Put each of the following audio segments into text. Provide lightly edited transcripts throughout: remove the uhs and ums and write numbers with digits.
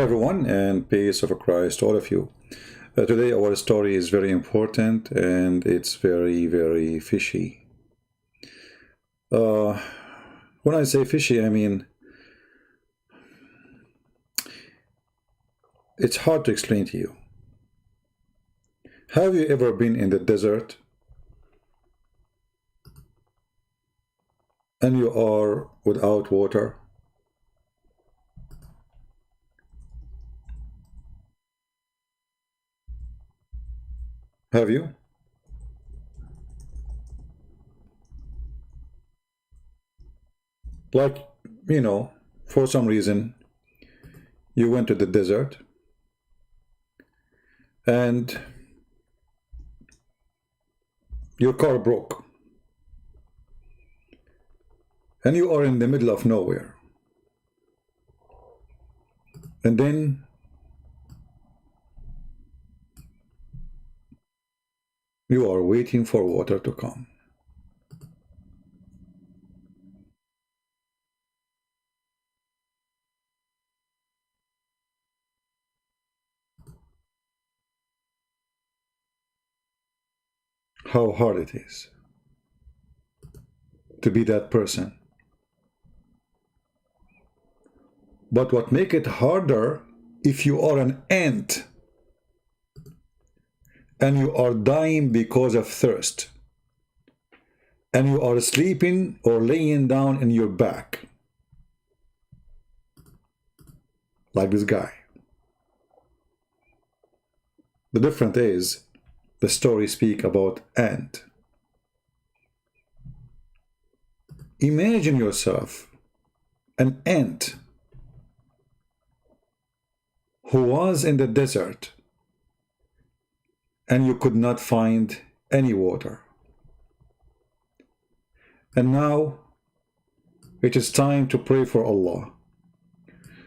Hello everyone, and peace of Christ to all of you. Today our story is very important and it's very fishy. When I say fishy, I mean it's hard to explain to you. Have you ever been in the desert and you are without water? Have you? Like, for some reason, you went to the desert and your car broke and you are in the middle of nowhere. And then you are waiting for water to come. How hard it is to be that person. But what makes it harder, if you are an ant and you are dying because of thirst and you are sleeping or laying down in your back like this guy. The difference is the story speaks about ant. Imagine yourself an ant who was in the desert and you could not find any water. And now it is time to pray for Allah.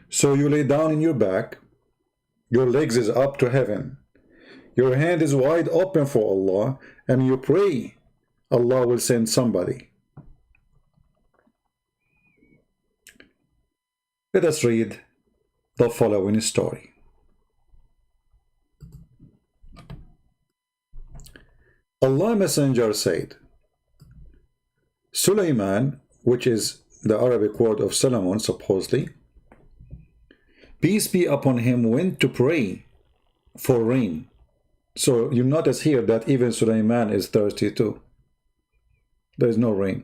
So you lay down in your back, your legs is up to heaven, your hand is wide open for Allah, and you pray Allah will send somebody. Let us read the following story. Allah Messenger said, Sulaiman, which is the Arabic word of Solomon supposedly, peace be upon him, went to pray for rain. So you notice here that even Sulaiman is thirsty too. There is no rain.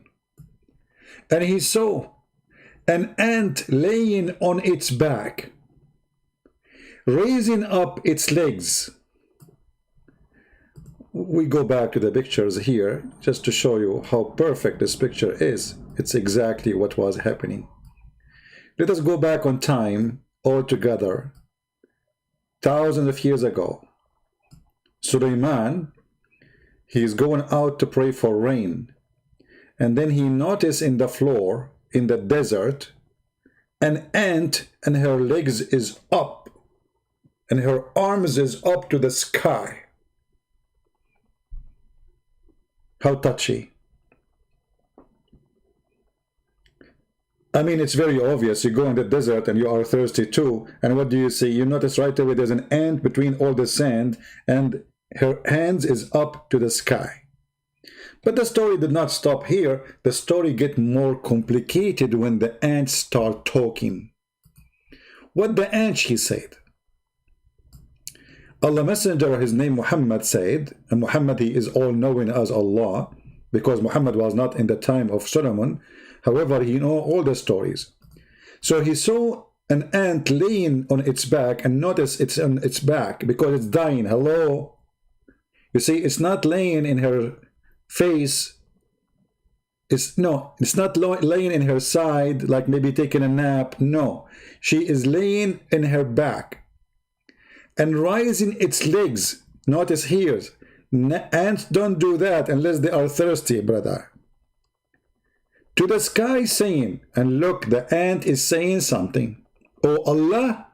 And he saw an ant laying on its back, raising up its legs. We go back to the pictures here just to show you how perfect this picture is. It's exactly what was happening. Let us go back on time all together, thousands of years ago. Sulaiman, he is going out to pray for rain, and then he noticed in the floor in the desert an ant, and her legs is up and her arms is up to the sky. How touchy. I mean, it's very obvious. You go in the desert and you are thirsty too, and what do you see? You notice right away there's an ant between all the sand and her hands is up to the sky. But the story did not stop here. The story gets more complicated when the ants start talking. What the ant, she said. Allah Messenger, his name Muhammad, said, and Muhammad, he is all-knowing as Allah, because Muhammad was not in the time of Solomon. However, he know all the stories. So he saw an ant laying on its back, and notice it's on its back because it's dying. Hello? You see, it's not laying in her face. It's not laying in her side, like maybe taking a nap. No, she is laying in her back and raising its legs. Notice here, ants don't do that unless they are thirsty, brother. To the sky saying, and look, the ant is saying something. Oh Allah,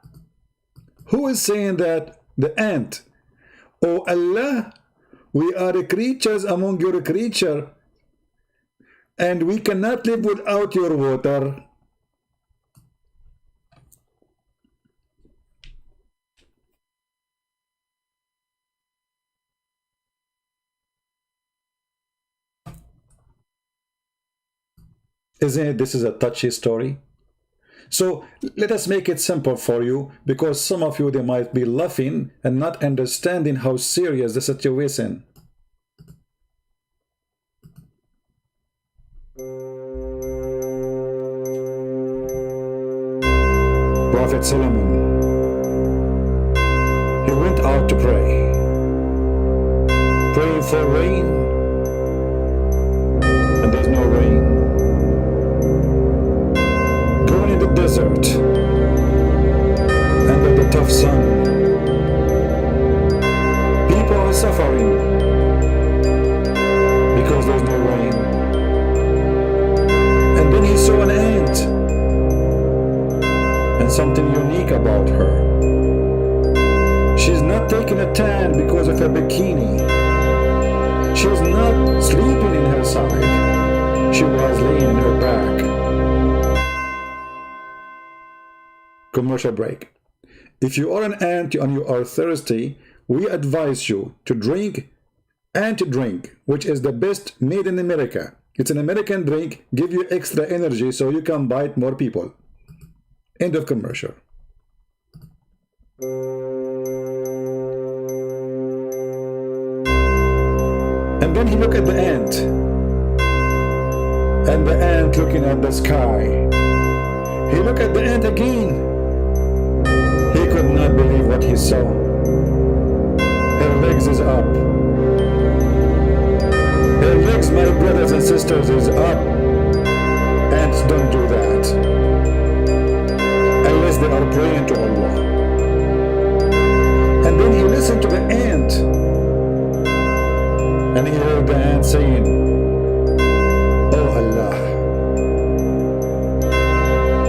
who is saying that? The ant. Oh Allah, we are creatures among your creature, and we cannot live without your water. Isn't it this is a touchy story? So let us make it simple for you, because some of you, they might be laughing and not understanding how serious the situation. Prophet Solomon, he went out to pray, praying for rain, and there's no rain. Going in the desert, under the tough sun, people are suffering because there's no rain. And then he saw an ant, and something unique about her. She's not taking a tan because of a bikini. She's not sleeping in her side. She was laying in her back. Commercial break. If you are an ant and you are thirsty, we advise you to drink ant drink, which is the best made in America. It's an American drink, give you extra energy so you can bite more people. End of commercial. And then he looked at the ant, and the ant looking at the sky. He looked at the ant again. He could not believe what he saw. Her legs is up. Her legs, my brothers and sisters, is up. Ants don't do that unless they are praying to Allah. And then he listened to the ant, and he heard the ant saying, "Oh Allah."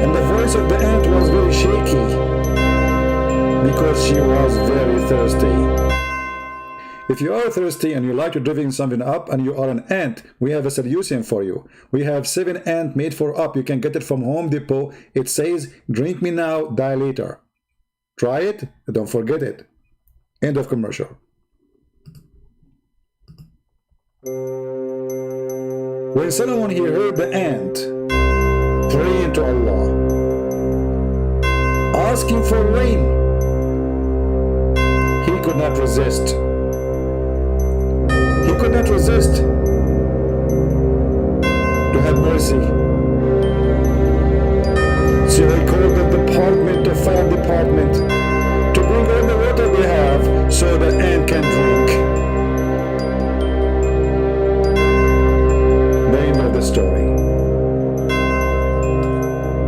And the voice of the ant was very shaky because she was very thirsty. If you are thirsty and you like to drink something up and you are an ant, we have a solution for you. We have 7 ant made for up. You can get it from Home Depot. It says, "Drink me now, die later." Try it, and don't forget it. End of commercial. When Solomon, he heard the ant praying to Allah, asking for rain, he could not resist. He could not resist to have mercy. So he called the department, the fire department, to bring all the water they have so the ant can drink. The end of the story.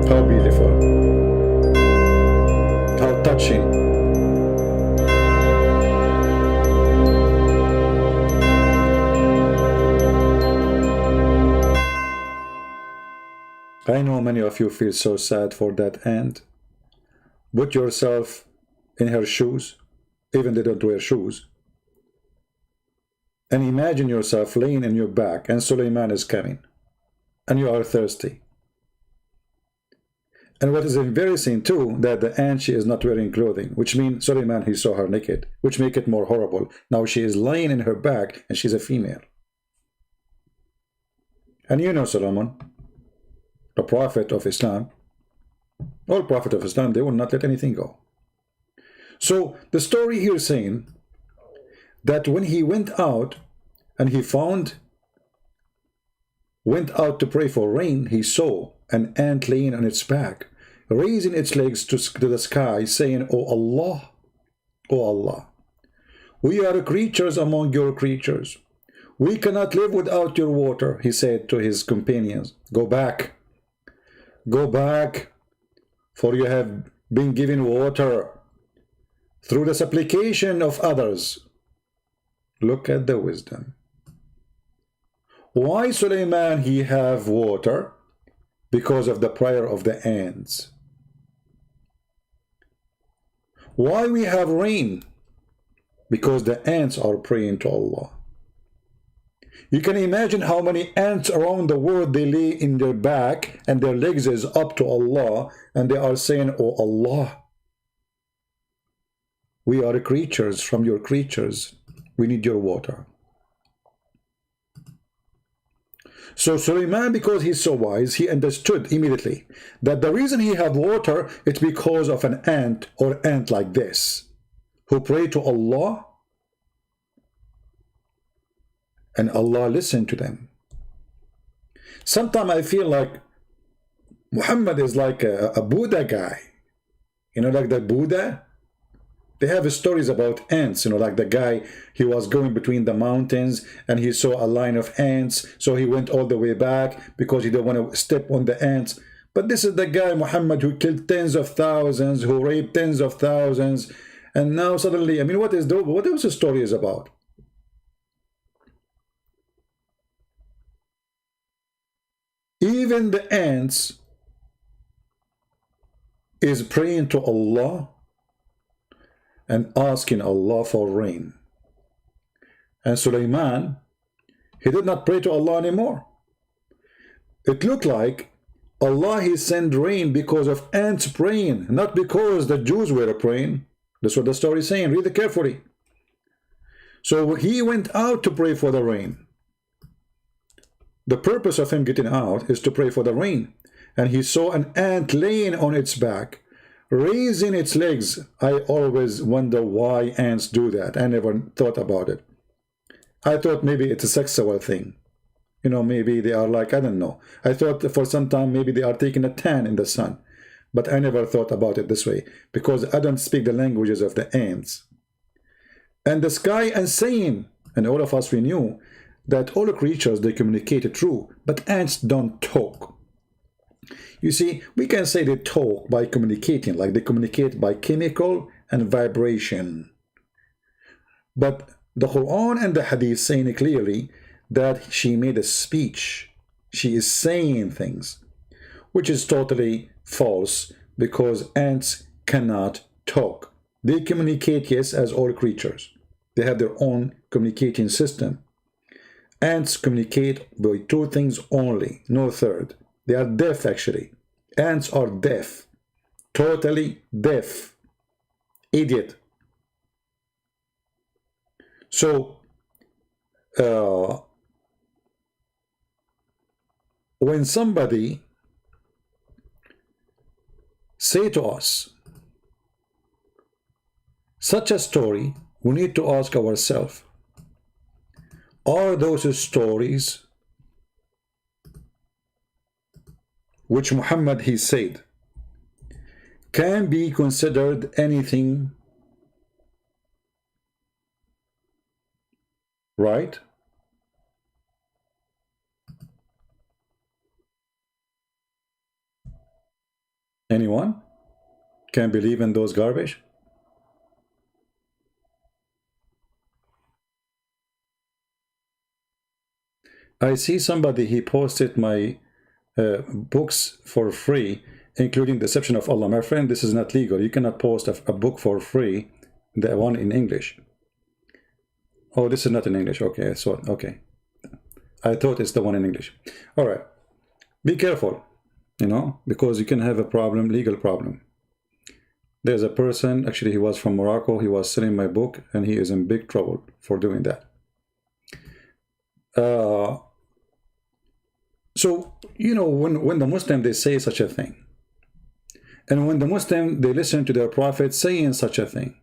How beautiful. How touching. I know many of you feel so sad for that ant. Put yourself in her shoes, even they don't wear shoes, and imagine yourself laying in your back and Suleiman is coming, and you are thirsty. And what is embarrassing too, that the ant, she is not wearing clothing, which means Suleiman, he saw her naked, which make it more horrible. Now she is lying in her back and she's a female. And you know Solomon, the prophet of Islam, all prophet of Islam, they will not let anything go. So the story here is saying that when he went out and he went out to pray for rain, he saw an ant laying on its back, raising its legs to the sky, saying, "Oh Allah, oh Allah, we are creatures among your creatures. We cannot live without your water," he said to his companions. Go back, for you have been given water through the supplication of others. Look at the wisdom. Why Suleiman he have water? Because of the prayer of the ants. Why we have rain? Because the ants are praying to Allah. You can imagine how many ants around the world, they lay in their back and their legs is up to Allah, and they are saying, "Oh Allah, we are creatures from your creatures. We need your water." So Suleiman, because he's so wise, he understood immediately that the reason he have water is because of an ant or ant like this, who pray to Allah, and Allah listened to them. Sometimes I feel like Muhammad is like a Buddha guy. You know, like the Buddha. They have stories about ants, you know, like the guy, he was going between the mountains and he saw a line of ants, so he went all the way back because he didn't want to step on the ants. But this is the guy, Muhammad, who killed tens of thousands, who raped tens of thousands, and now suddenly, I mean, what else the story is about? Even the ants is praying to Allah and asking Allah for rain. And Suleiman, he did not pray to Allah anymore. It looked like Allah, he sent rain because of ants praying, not because the Jews were praying. That's what the story is saying. Read it carefully. So he went out to pray for the rain. The purpose of him getting out is to pray for the rain. And he saw an ant laying on its back, raising its legs. I always wonder why ants do that. I never thought about it. I thought maybe it's a sexual thing. You know, maybe they are like, I don't know. I thought for some time maybe they are taking a tan in the sun. But I never thought about it this way, because I don't speak the languages of the ants. And the sky and saying, and all of us, we knew that all creatures, they communicate true, but ants don't talk. You see, we can say they talk by communicating, like they communicate by chemical and vibration. But the Quran and the Hadith saying clearly that she made a speech. She is saying things, which is totally false, because ants cannot talk. They communicate, yes, as all creatures. They have their own communicating system. Ants communicate by two things only, no third. They are deaf, actually. Ants are deaf. Totally deaf. Idiot. So, when somebody say to us such a story, we need to ask ourselves, are those stories which Muhammad he said can be considered anything, right? Anyone can believe in those garbage? I see somebody, he posted my books for free, including Deception of Allah. My friend, this is not legal. You cannot post a book for free, the one in English. Oh, this is not in English. Okay, so okay. I thought it's the one in English. All right. Be careful, you know, because you can have a problem, legal problem. There's a person, actually he was from Morocco, he was selling my book, and he is in big trouble for doing that. So, you know, when the Muslim, they say such a thing, and when the Muslim, they listen to their prophet saying such a thing,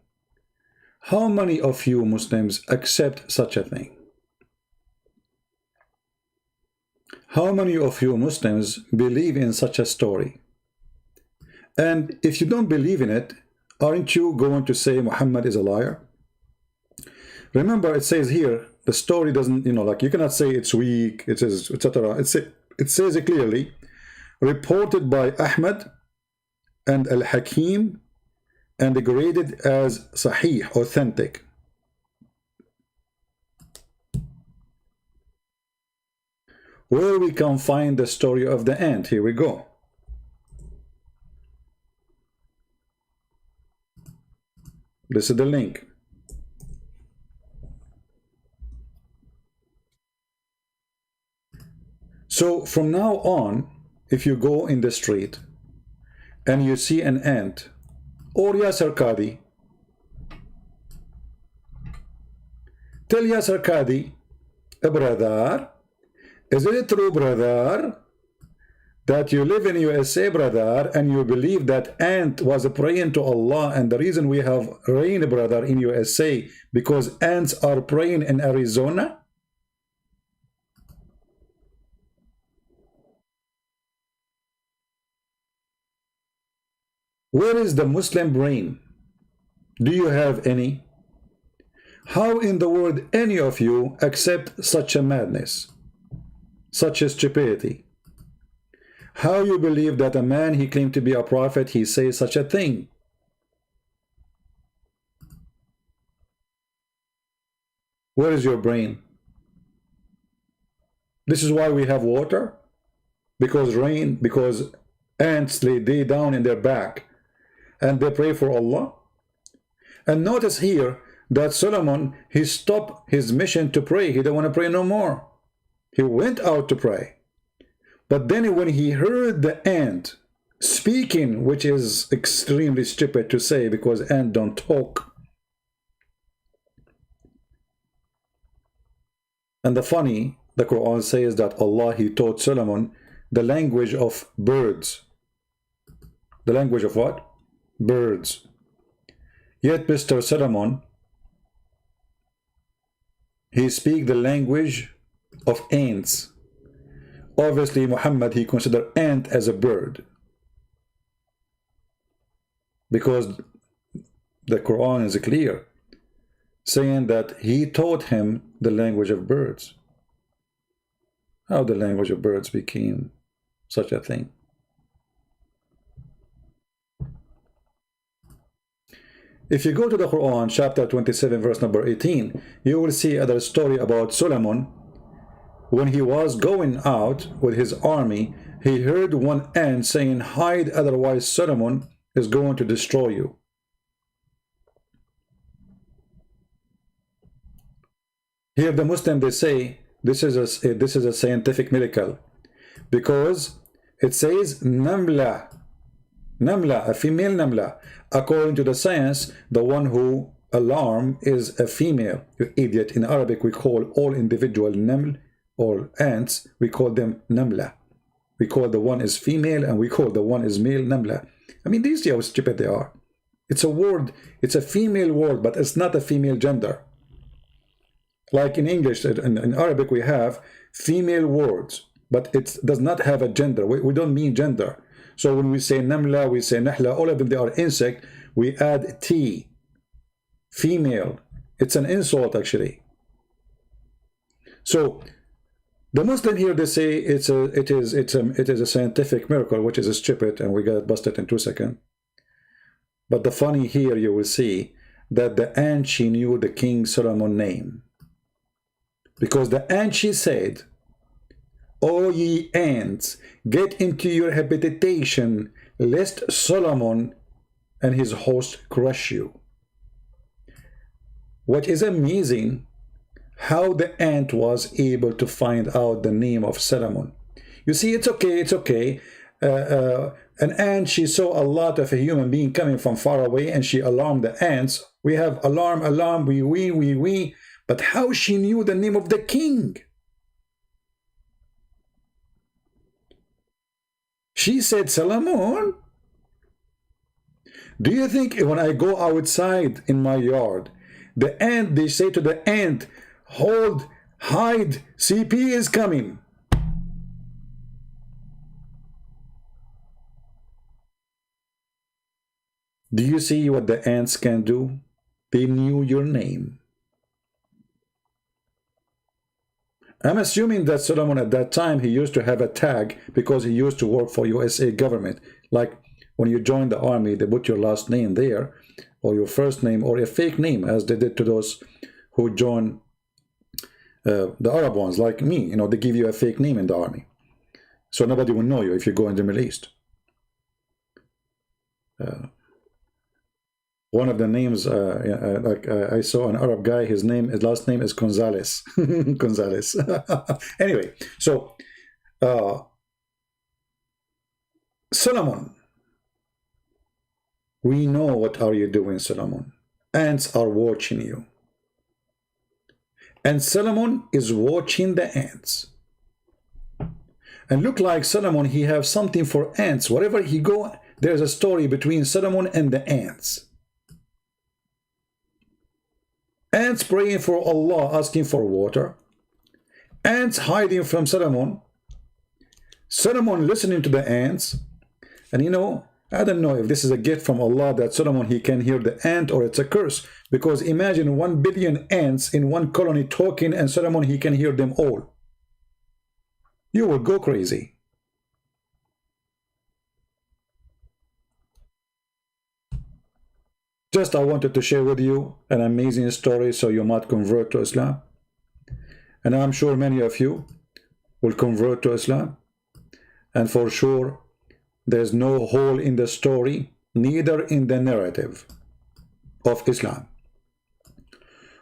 how many of you Muslims accept such a thing? How many of you Muslims believe in such a story? And if you don't believe in it, aren't you going to say Muhammad is a liar? Remember, it says here, the story doesn't, you know, like you cannot say it's weak, it says, etc. It says it clearly, reported by Ahmad and Al-Hakim, and graded as Sahih, authentic. Where we can find the story of the ant, here we go. This is the link. So from now on, if you go in the street and you see an ant, or Yasser Qadhi, tell Yasser Qadhi, brother, Is it true, brother, that you live in USA, brother, and you believe that ant was praying to Allah, and the reason we have rain, brother, in USA, because ants are praying in Arizona? Where is the Muslim brain? Do you have any? How in the world any of you accept such a madness, such a stupidity? How you believe that a man, he claimed to be a prophet, he says such a thing? Where is your brain? This is why we have water, because rain, because ants lay down in their back and they pray for Allah. And notice here that Solomon, he stopped his mission to pray. He didn't want to pray no more. He went out to pray. But then when he heard the ant speaking, which is extremely stupid to say because ants don't talk. And the Quran says that Allah, he taught Solomon the language of birds. The language of what? Birds. Yet Mr. Solomon, he speaks the language of ants. Obviously, Muhammad, he considered ant as a bird, because the Quran is clear, saying that he taught him the language of birds. How the language of birds became such a thing? If you go to the Quran, chapter 27, verse number 18, you will see other story about Solomon. When he was going out with his army, he heard one ant saying, "Hide, otherwise Solomon is going to destroy you." Here the Muslim, they say this is a scientific miracle, because it says Namla, a female Namla. According to the science, the one who alarm is a female. You idiot. In Arabic, we call all individual Naml or ants, we call them Namla. We call the one is female and we call the one is male Namla. I mean, do you see how stupid they are? It's a word, it's a female word, but it's not a female gender. Like in English, in Arabic, we have female words, but it does not have a gender. We don't mean gender. So when we say Namla, we say Nahla, all of them, they are insect. We add T, female. It's an insult, actually. So the Muslim here, they say it is a scientific miracle, which is stupid, and we got busted in 2 seconds. But the funny here, you will see that the ant, she knew the King Solomon name, because the ant, she said, "O ye ants, get into your habitation, lest Solomon and his host crush you." What is amazing, how the ant was able to find out the name of Solomon. You see, it's okay. An ant, she saw a lot of a human being coming from far away, and she alarmed the ants. We have alarm, we. But how she knew the name of the king? She said, "Solomon." Do you think when I go outside in my yard, the ant, they say to the ant, "Hold, hide, CP is coming"? Do you see what the ants can do? They knew your name. I'm assuming that Solomon at that time, he used to have a tag because he used to work for USA government. Like when you join the army, they put your last name there, or your first name, or a fake name, as they did to those who join the Arab ones, like me. You know, they give you a fake name in the army, so nobody will know you if you go in the Middle East. One of the names, I saw an Arab guy, his last name is Gonzalez. Gonzalez. Anyway, so Solomon, we know what are you doing, Solomon. Ants are watching you. And Solomon is watching the ants. And look like Solomon, he have something for ants. Wherever he go, there's a story between Solomon and the ants. Ants praying for Allah, asking for water. Ants hiding from Solomon. Solomon listening to the ants. And you know, I don't know if this is a gift from Allah that Solomon, he can hear the ant, or it's a curse. Because imagine 1 billion ants in one colony talking, and Solomon, he can hear them all. You will go crazy. Just I wanted to share with you an amazing story so you might convert to Islam. And I'm sure many of you will convert to Islam. And for sure, there's no hole in the story, neither in the narrative of Islam.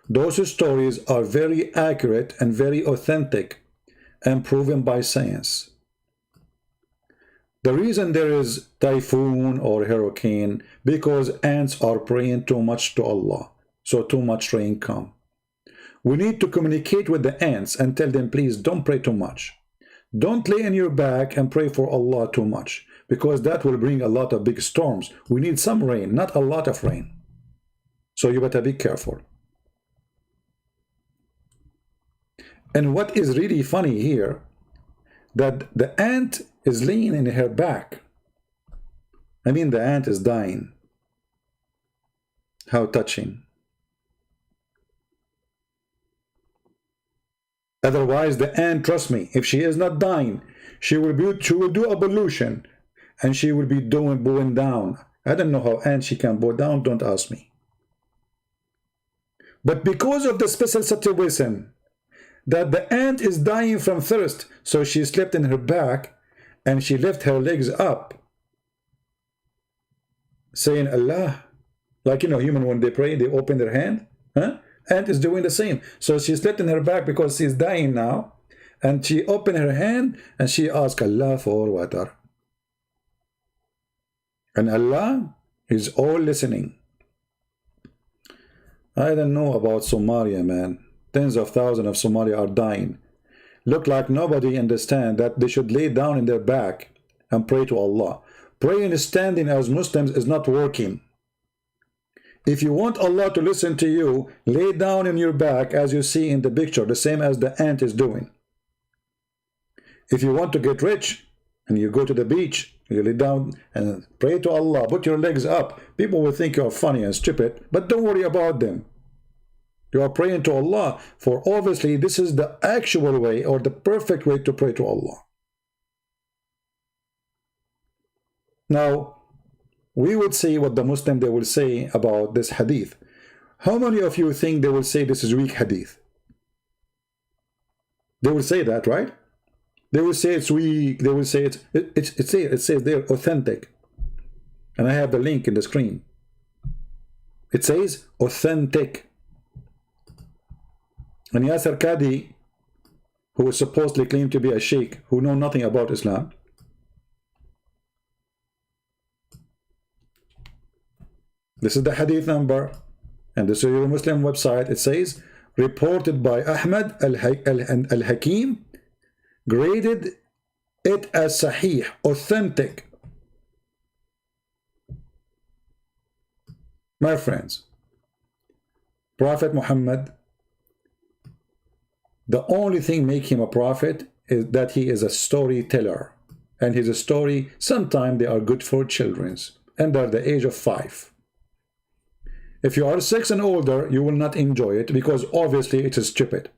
Those stories are very accurate and very authentic and proven by science. The reason there is typhoon or hurricane, because ants are praying too much to Allah, so too much rain come. We need to communicate with the ants and tell them, please don't pray too much. Don't lay on your back and pray for Allah too much, because that will bring a lot of big storms. We need some rain, not a lot of rain. So you better be careful. And what is really funny here, that the ant is laying in her back. I mean, the ant is dying. How touching. Otherwise, the ant, trust me, if she is not dying, she will do evolution, and she will be bowing down. I don't know how ants she can bow down, don't ask me. But because of the special situation, that the ant is dying from thirst, so she slept in her back, and she left her legs up, saying Allah. Like, you know, human, when they pray, they open their hand. Huh? Ant is doing the same. So she slept in her back because she's dying now. And she opened her hand and she asked Allah for water. And Allah is all listening. I don't know about Somalia, man. Tens of thousands of Somalia are dying. Look like nobody understands that they should lay down in their back and pray to Allah. Praying standing as Muslims is not working. If you want Allah to listen to you, lay down in your back as you see in the picture, the same as the ant is doing. If you want to get rich and you go to the beach, you lay down and pray to Allah, put your legs up. People will think you're funny and stupid, but don't worry about them. You are praying to Allah, for obviously this is the actual way or the perfect way to pray to Allah. Now, we would see what the Muslim they will say about this hadith. How many of you think they will say this is weak hadith? They will say that, right? They will say it's weak. They will say it says they're authentic. And I have the link in the screen. It says authentic. And Yasser Qadi, who is supposedly claimed to be a sheikh, who know nothing about Islam, this is the hadith number, and this is your Muslim website. It says, reported by Ahmad al-Hakim, graded it as sahih, authentic. My friends, Prophet Muhammad, the only thing make him a prophet is that he is a storyteller. And his story, sometimes they are good for children under the age of 5. If you are 6 and older, you will not enjoy it because obviously it is stupid.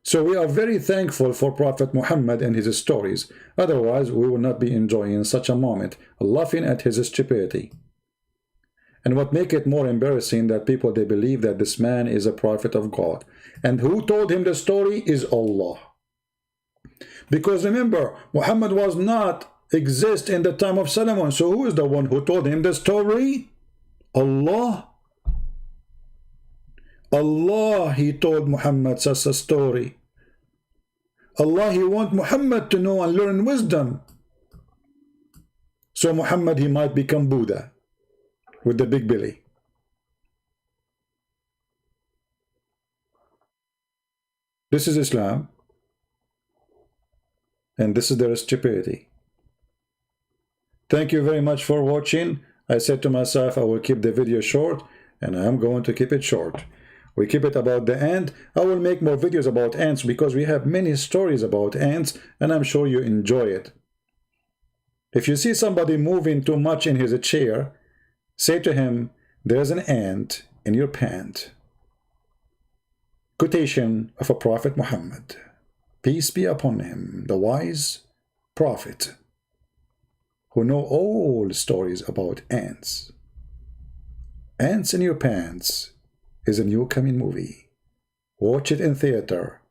So we are very thankful for Prophet Muhammad and his stories. Otherwise, we will not be enjoying such a moment, laughing at his stupidity. And what make it more embarrassing that people, they believe that this man is a prophet of God. And who told him the story is Allah. Because remember, Muhammad was not exist in the time of Solomon. So who is the one who told him the story? Allah. Allah, he told Muhammad such a story. Allah, he want Muhammad to know and learn wisdom. So Muhammad, he might become Buddha with the big belly. This is Islam. And this is their stupidity. Thank you very much for watching. I said to myself I will keep the video short, and I am going to keep it short. We keep it about the ant. I will make more videos about ants because we have many stories about ants, and I'm sure you enjoy it. If you see somebody moving too much in his chair, say to him, there's an ant in your pant. Quotation of a Prophet Muhammad, peace be upon him, the wise prophet, who know all stories about ants. Ants in Your Pants is a new coming movie. Watch it in theater,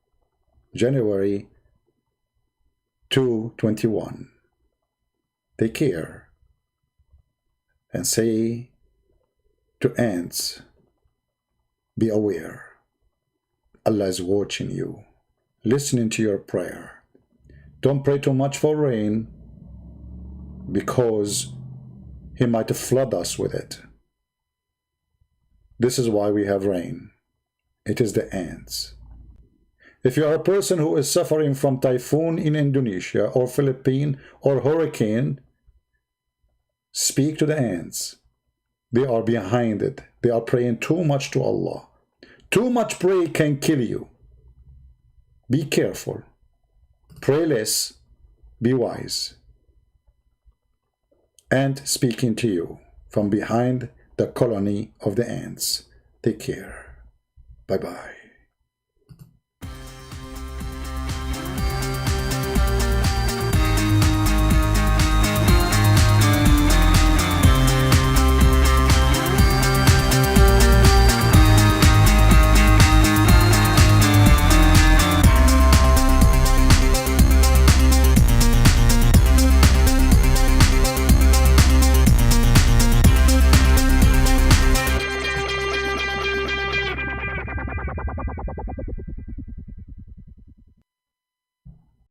January 2021. Take care and say to ants, be aware. Allah is watching you, listening to your prayer. Don't pray too much for rain because He might flood us with it. This is why we have rain. It is the ants. If you are a person who is suffering from typhoon in Indonesia or Philippines or hurricane, speak to the ants. They are behind it. They are praying too much to Allah. Too much prayer can kill you. Be careful. Pray less. Be wise. Ant speaking to you from behind the colony of the ants. Take care. Bye-bye.